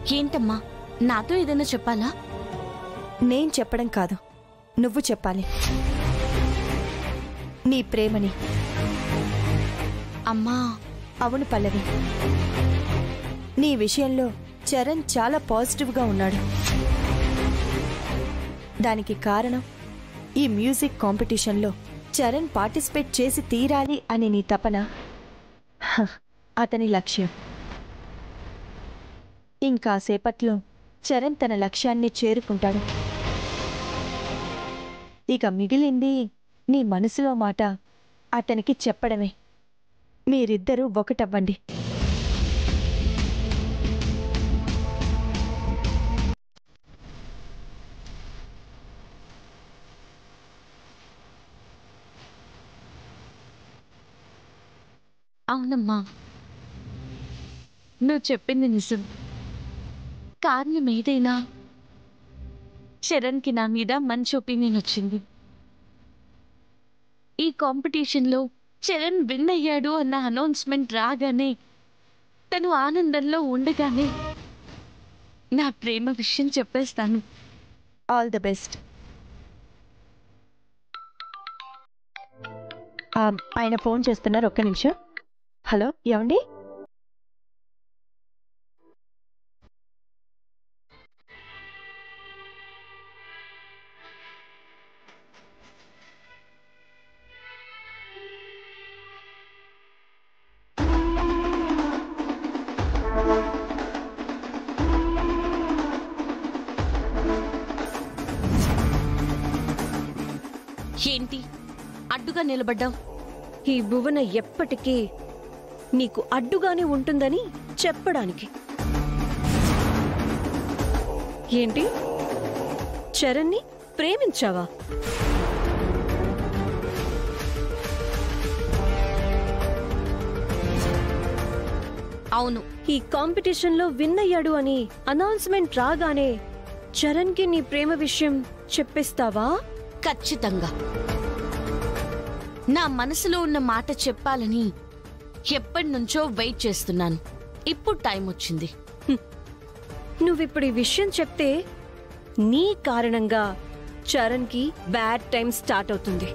ఏంటమ్మా, నాతో ఏదైనా చెప్పాలా? నేను చెప్పడం కాదు, నువ్వు చెప్పాలి నీ ప్రేమని. అమ్మా. అవును పల్లవి, నీ విషయంలో చరణ్ చాలా పాజిటివ్గా ఉన్నాడు. దానికి కారణం ఈ మ్యూజిక్ కాంపిటీషన్లో చరణ్ పార్టిసిపేట్ చేసి తీరాలి అని నీ తపన, అతని లక్ష్యం. ఇంకాసేపట్లో చరణ్ తన లక్ష్యాన్ని చేరుకుంటాడు. ఇక మిగిలింది నీ మనసులో మాట అతనికి చెప్పడమే. మీరిద్దరూ ఒకటవ్వండి. అవునమ్మా, నువ్వు చెప్పింది నిజం. కారణం ఏదైనా చరణ్కి నా మీద మంచి ఒపీనియన్ వచ్చింది. ఈ కాంపిటీషన్లో చరణ్ విన్ అయ్యాడు అన్న అనౌన్స్మెంట్ రాగానే, తను ఆనందంలో ఉండగానే నా ప్రేమ విషయం చెప్పేస్తాను. All the best. ఆయన ఫోన్ చేస్తున్నారు, ఒక్క నిమిషం. హలో, ఏమండి? ఏంటి అడ్డుగా నిలబడ్డావు? ఈ భువన ఎప్పటికీ నీకు అడ్డుగానే ఉంటుందని చెప్పడానికి. ఏంటి, చరణ్ని ప్రేమించావా? అవును. ఈ కాంపిటీషన్లో విన్ అయ్యాడు అని అనౌన్స్మెంట్ రాగానే చరణ్కి నీ ప్రేమ విషయం చెప్పేస్తావా? ఖచ్చితంగా. నా మనసులో ఉన్న మాట చెప్పాలని ఎప్పటి నుంచో వెయిట్ చేస్తున్నాను. ఇప్పుడు టైం వచ్చింది. నువ్విప్పుడు ఈ విషయం చెప్తే నీ కారణంగా చరణ్కి బ్యాడ్ టైం స్టార్ట్ అవుతుంది.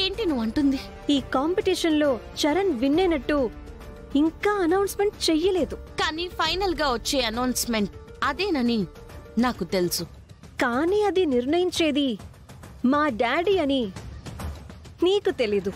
ఏంటి నువ్వు అంటుంది? ఈ కాంపిటీషన్లో చరణ్ విన్ అయినట్టు ఇంకా అనౌన్స్మెంట్ చెయ్యలేదు. కానీ ఫైనల్ గా వచ్చే అనౌన్స్మెంట్ అదేనని నాకు తెలుసు. కానీ అది నిర్ణయించేది మా డాడీ అని నీకు తెలీదు.